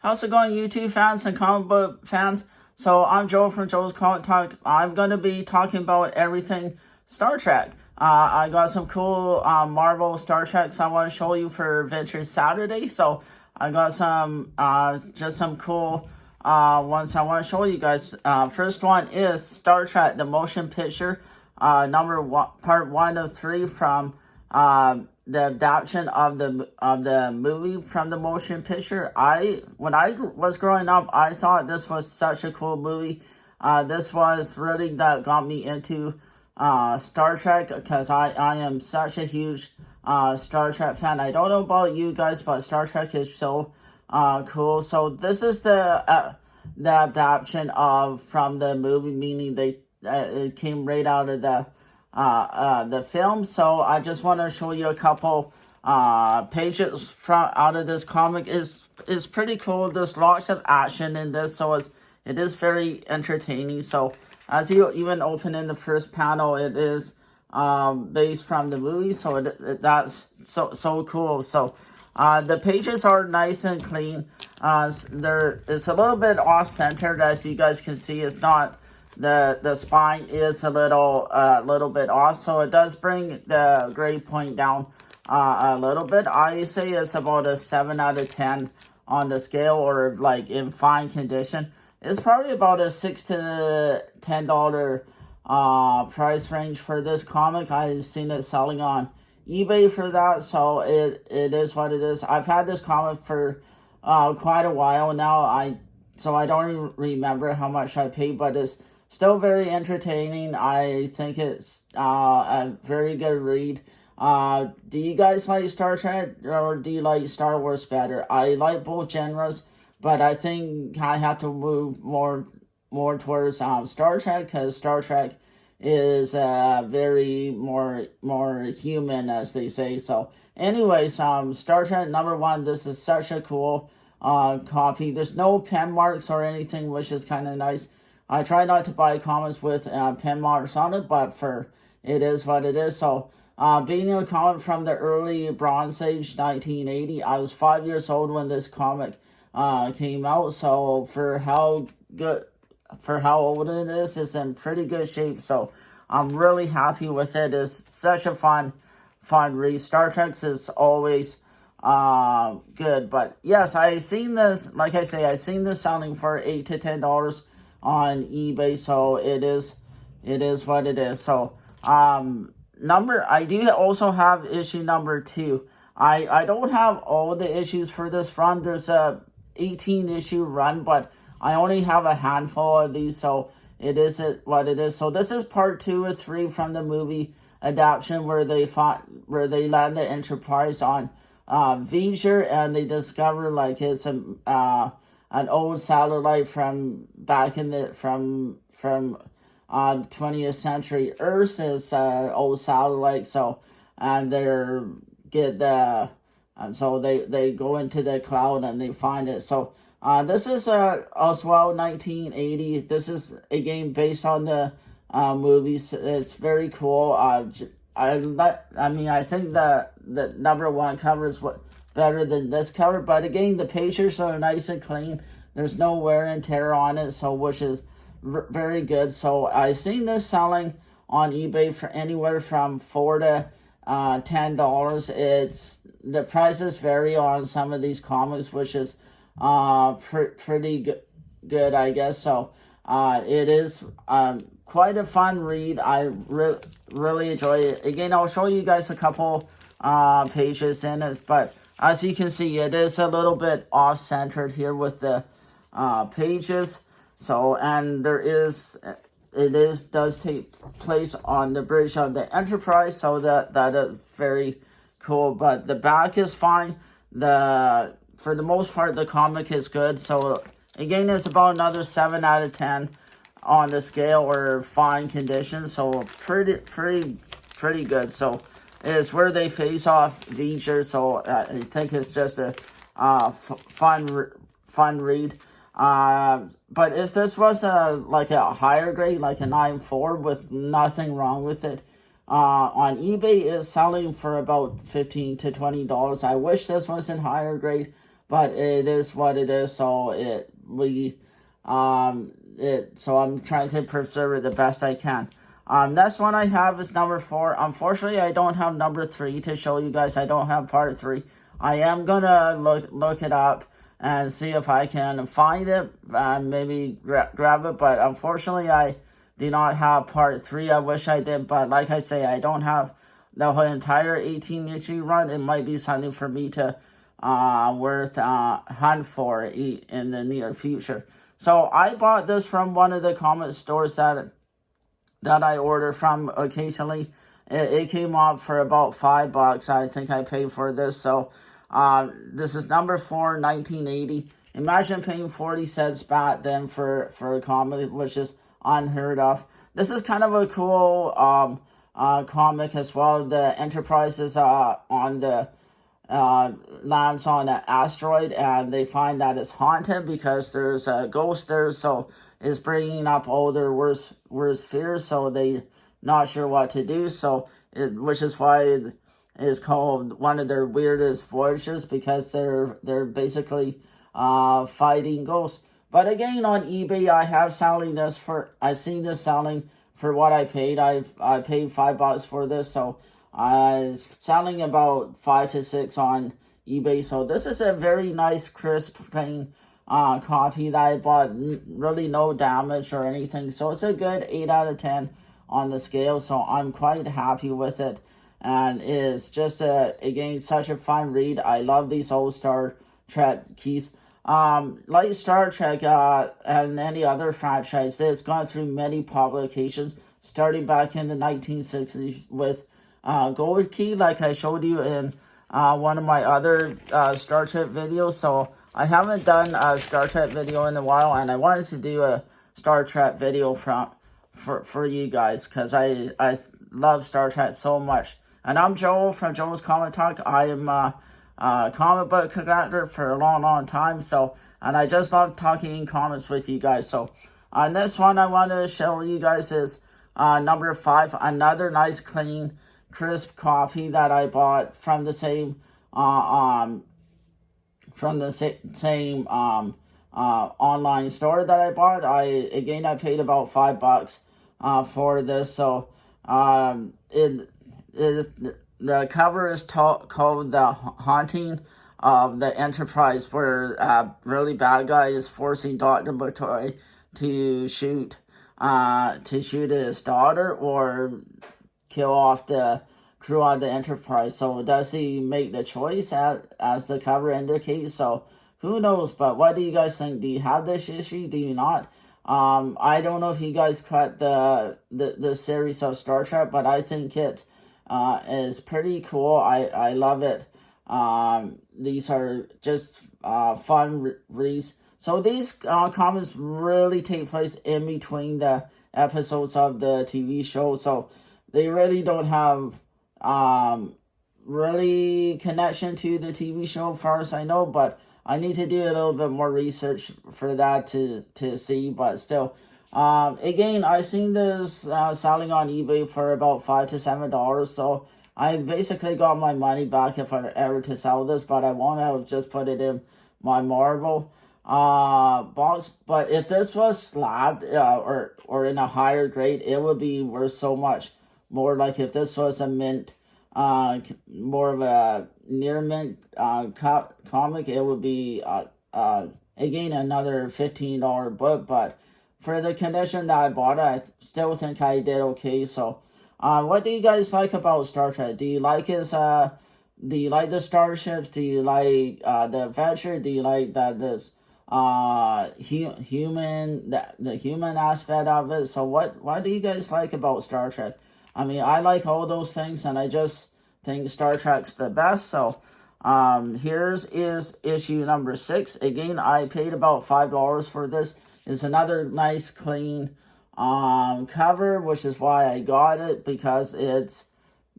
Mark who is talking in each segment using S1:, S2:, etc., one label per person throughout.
S1: How's it going, YouTube fans and comic book fans? So I'm Joe from Joe's Comic Talk. I'm going to be talking about everything Star Trek. I got some cool Marvel Star Treks I want to show you for Adventure Saturday. So I got some just some cool ones I want to show you guys. First one is Star Trek: The Motion Picture, number one, part 1 of 3 from the adaptation of the movie from the motion picture. When I was growing up, I thought this was such a cool movie. This was really that got me into Star Trek, because I am such a huge Star Trek fan. I don't know about you guys, but Star Trek is so cool. So this is the adaptation from the movie, meaning it came right out of the film. So I just want to show you a couple pages from out of this comic. Is pretty cool. There's lots of action in this, so it is very entertaining. So as you even open in the first panel, it is based from the movie, so that's so cool. So the pages are nice and clean. It's a little bit off-centered, as you guys can see. It's not the spine is a little bit off, so it does bring the grade point down a little bit. I say it's about a 7 out of 10 on the scale, or like in fine condition. It's probably about a $6 to $10 price range for this comic. I've seen it selling on eBay for that, so it is what it is. I've had this comic for quite a while now. So I don't even remember how much I paid, but it's still very entertaining. I think it's a very good read. Do you guys like Star Trek, or do you like Star Wars better? I like both genres, but I think I have to move more towards Star Trek, because Star Trek is very more human, as they say. So anyways, Star Trek number 1, this is such a cool copy. There's no pen marks or anything, which is kind of nice. I try not to buy comics with pen marks on it, but it is what it is. So being a comic from the early Bronze Age, 1980, I was 5 years old when this comic came out. So for how old it is, it's in pretty good shape. So I'm really happy with it. It's such a fun read. Star Trek is always good. But yes, I seen this, like I say, I seen this selling for $8 to $10 on eBay. So it is what it is. So I do also have issue number 2. I don't have all the issues for this run. There's a 18 issue run, but I only have a handful of these, so it is what it is. So this is part 2 of 3 from the movie adaptation, where they land the Enterprise on V'ger, and they discover like it's an old satellite from back in the from 20th century Earth. Is old satellite. So and so they go into the cloud and they find it. So this is as well 1980. This is a game based on the movies. It's very cool. I think the number 1 cover is better than this cover, but again, the pages are nice and clean. There's no wear and tear on it, so which is very good. So I seen this selling on eBay for anywhere from $4 to $10. The prices vary on some of these comics, which is pretty good, I guess. So it is quite a fun read. I really enjoy it. Again, I'll show you guys a couple pages in it, but as you can see, it is a little bit off-centered here with the pages. So, and does take place on the bridge of the Enterprise, so that is very cool. But the back is fine. For the most part, the comic is good. So again, it's about another 7 out of 10 on the scale, or fine condition. So pretty good. So it's where they face off V'ger. So I think it's just a fun read. But if this was like a higher grade, like a 9.4, with nothing wrong with it, on eBay, it's selling for about $15 to $20. I wish this was in higher grade, but it is what it is. So so I'm trying to preserve it the best I can. Next one I have is number 4. Unfortunately, I don't have number 3 to show you guys. I don't have part 3. I am gonna look it up and see if I can find it and maybe grab it. But unfortunately, I do not have part 3. I wish I did, but like I say, I don't have the whole entire 18-issue run. It might be something for me to hunt for in the near future. So I bought this from one of the comic stores that I order from occasionally. It came up for about $5. I think I paid for this. So this is number 4, 1980. Imagine paying 40 cents back then for a comic, which is unheard of. This is kind of a cool comic as well. The Enterprise is on the lands on an asteroid, and they find that it's haunted because there's a ghost there, so it's bringing up all their worst fears, so they not sure what to do, which is why it is called one of their weirdest voyages, because they're basically fighting ghosts. But again, on eBay, I've seen this selling for what I paid. I paid $5 for this, so selling about 5 to 6 on eBay. So this is a very nice, crisp, clean copy that I bought. Really no damage or anything. So it's a good 8 out of 10 on the scale. So I'm quite happy with it. And it's just, again, such a fun read. I love these old Star Trek keys. Like Star Trek and any other franchise, it's gone through many publications, starting back in the 1960s with Gold Key, like I showed you in one of my other Star Trek videos. So I haven't done a Star Trek video in a while, and I wanted to do a Star Trek video for you guys, because I love Star Trek so much. And I'm Joel from Joel's Comic Talk. I am a comic book collector for a long time, and I just love talking comics with you guys. So on this one, I want to show you guys is number 5, another nice, clean, crisp copy that I bought from the same online store that I bought. I paid about $5 for this. So the cover is called The Haunting of the Enterprise, where a really bad guy is forcing Dr. McCoy to shoot his daughter or kill off the crew on the Enterprise. So does he make the choice as the cover indicates? So who knows? But what do you guys think? Do you have this issue? Do you not? I don't know if you guys cut the series of Star Trek, but I think it is pretty cool. I love it. These are just fun reads. So these comics really take place in between the episodes of the TV show. So they really don't have really connection to the TV show, as far as I know. But I need to do a little bit more research for that to see. But still, again, I seen this selling on eBay for about $5 to $7. So I basically got my money back if I ever to sell this, but I won't have just put it in my Marvel box. But if this was slabbed or in a higher grade, it would be worth so much more. Like if this was a mint, more of a near mint comic, it would be again another $15 book. But for the condition that I bought it, I still think I did okay. So what do you guys like about Star Trek? Do you like do you like the starships? Do you like the adventure? Do you like that this human the human aspect of it? So what do you guys like about Star Trek? I mean, I like all those things, and I just think Star Trek's the best. So here's issue number 6. Again, I paid about $5 for this. It's another nice, clean cover, which is why I got it, because it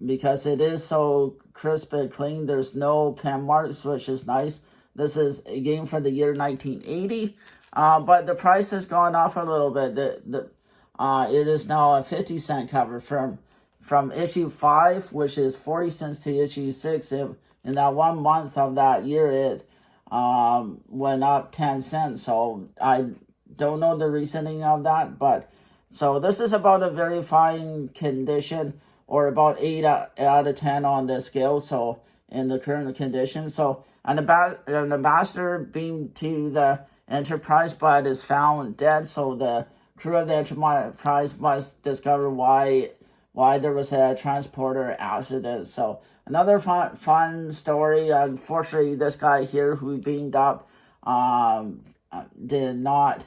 S1: is so crisp and clean. There's no pen marks, which is nice. This is a game from the year 1980, but the price has gone off a little bit. It is now a 50-cent cover from issue 5, which is 40 cents, to issue 6. In that 1 month of that year, went up 10 cents. So I don't know the reasoning of that, but so this is about a very fine condition, or about 8 out of 10 on the scale. So in the current condition, so an ambassador beamed to the Enterprise, but is found dead. So the crew of the Enterprise must discover why there was a transporter accident. So another fun story. Unfortunately, this guy here who beamed up did not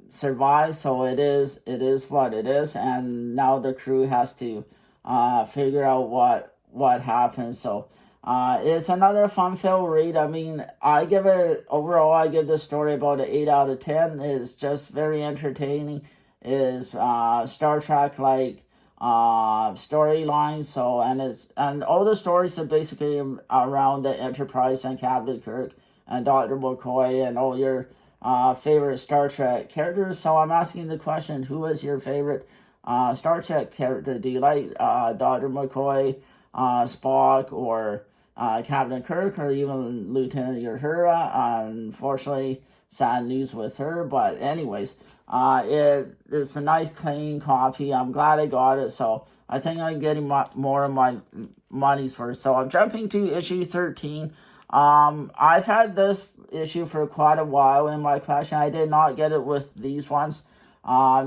S1: survive. So it is what it is, and now the crew has to figure out what happened. So it's another fun-filled read. I mean, I give this story about an 8 out of 10. It's just very entertaining. Is Star Trek like storyline. So and all the stories are basically around the Enterprise and Captain Kirk and Dr. McCoy and all your favorite Star Trek characters. So I'm asking the question, who is your favorite Star Trek character? Do you like Dr. McCoy, Spock, or Captain Kirk, or even Lieutenant Uhura? Unfortunately, sad news with her. But anyways, it's a nice clean copy. I'm glad I got it. So I think I'm getting more of my money's worth. So I'm jumping to issue 13. I've had this issue for quite a while in my collection. I did not get it with these ones.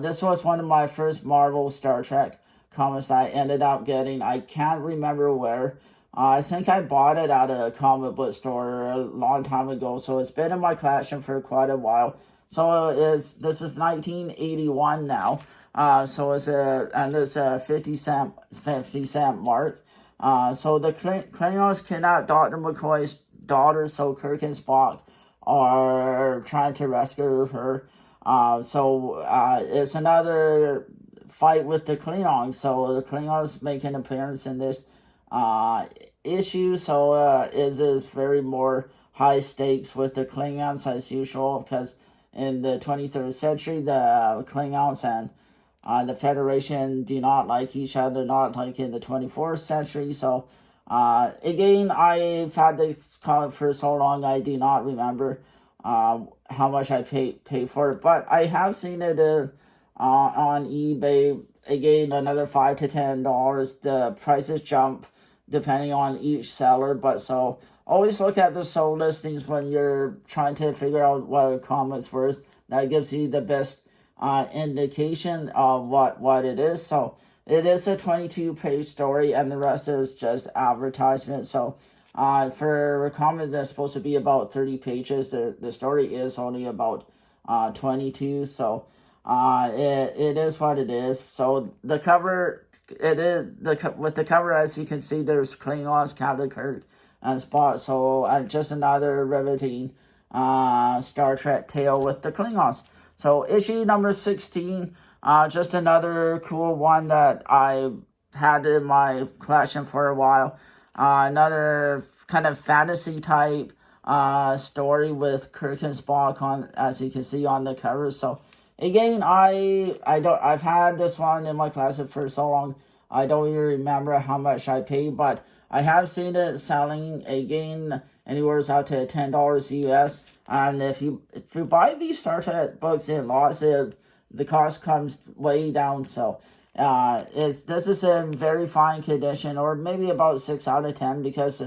S1: This was one of my first Marvel Star Trek comics I ended up getting. I can't remember where. I think I bought it at a comic book store a long time ago, so it's been in my collection for quite a while. So this is 1981 now. So it's a 50 cent mark. So the Klingons kidnap Dr. McCoy's daughter, so Kirk and Spock are trying to rescue her. So it's another fight with the Klingons. So the Klingons make an appearance in this issue. So it is very more high stakes with the Klingons as usual, because in the 23rd century, the Klingons and the Federation do not like each other, not like in the 24th century. So again, I've had this comic for so long, I do not remember how much I pay for it, but I have seen it on eBay. Again, another $5 to $10. The prices jump depending on each seller, but so always look at the sold listings when you're trying to figure out what a comic's worth. That gives you the best indication of what it is. So it is a 22-page story, and the rest is just advertisement. So for a comic that's supposed to be about 30 pages, the story is only about 22. So it is what it is. So the cover, with the cover, as you can see, there's Klingons, Captain Kirk, and Spock. So just another riveting Star Trek tale with the Klingons. So issue number 16, just another cool one that I had in my collection for a while. Another kind of fantasy type story with Kirk and Spock on, as you can see on the cover. So again, I've had this one in my collection for so long, I don't even remember how much I paid, but I have seen it selling again anywhere out to $10 US. And if you buy these Star Trek books in lots, the cost comes way down. So this is in very fine condition, or maybe about 6 out of 10, because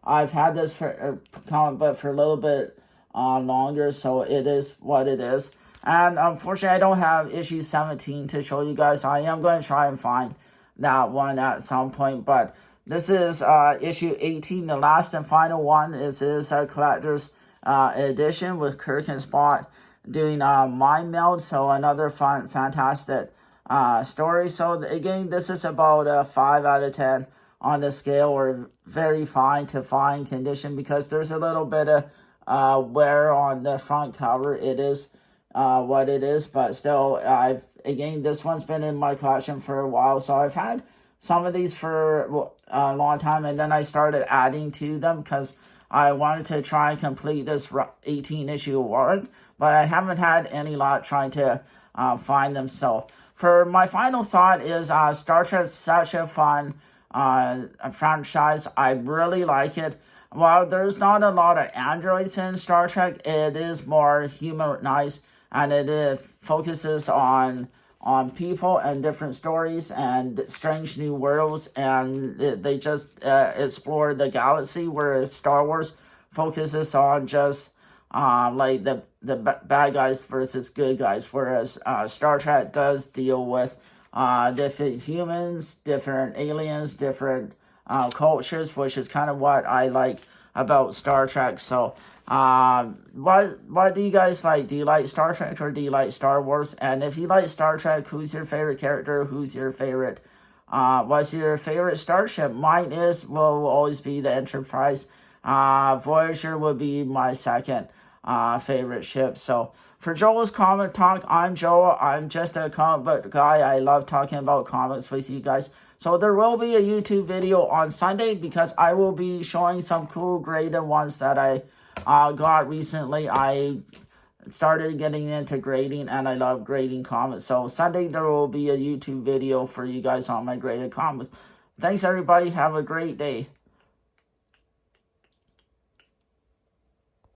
S1: I've had this for comic book for a little bit longer. So it is what it is. And unfortunately, I don't have issue 17 to show you guys. I am going to try and find that one at some point, but this is issue 18, the last and final one. Is a collector's edition with Kirk and Spock doing Mind Meld. So another fantastic story. So again, this is about a 5 out of 10 on the scale, or very fine to fine condition, because there's a little bit of wear on the front cover. It is what it is, but still, this one's been in my collection for a while, so I've had some of these for a long time, and then I started adding to them because I wanted to try and complete this 18 issue warrant, but I haven't had any luck trying to find them. So for my final thought is Star Trek is such a fun franchise. I really like it. While there's not a lot of androids in Star Trek, it is more humanized, and it focuses on people and different stories and strange new worlds, and they just explore the galaxy, whereas Star Wars focuses on just like the bad guys versus good guys, whereas Star Trek does deal with different humans, different aliens, different cultures, which is kind of what I like about Star Trek. So, what do you guys like? Do you like Star Trek or do you like Star Wars? And if you like Star Trek, who's your favorite character? Who's your favorite? What's your favorite starship? Mine will always be the Enterprise. Voyager would be my second favorite ship. So, for Joel's Comic Talk, I'm Joel. I'm just a comic book guy. I love talking about comics with you guys. So there will be a YouTube video on Sunday because I will be showing some cool graded ones that I got recently. I started getting into grading and I love grading comics. So Sunday there will be a YouTube video for you guys on my graded comics. Thanks everybody. Have a great day.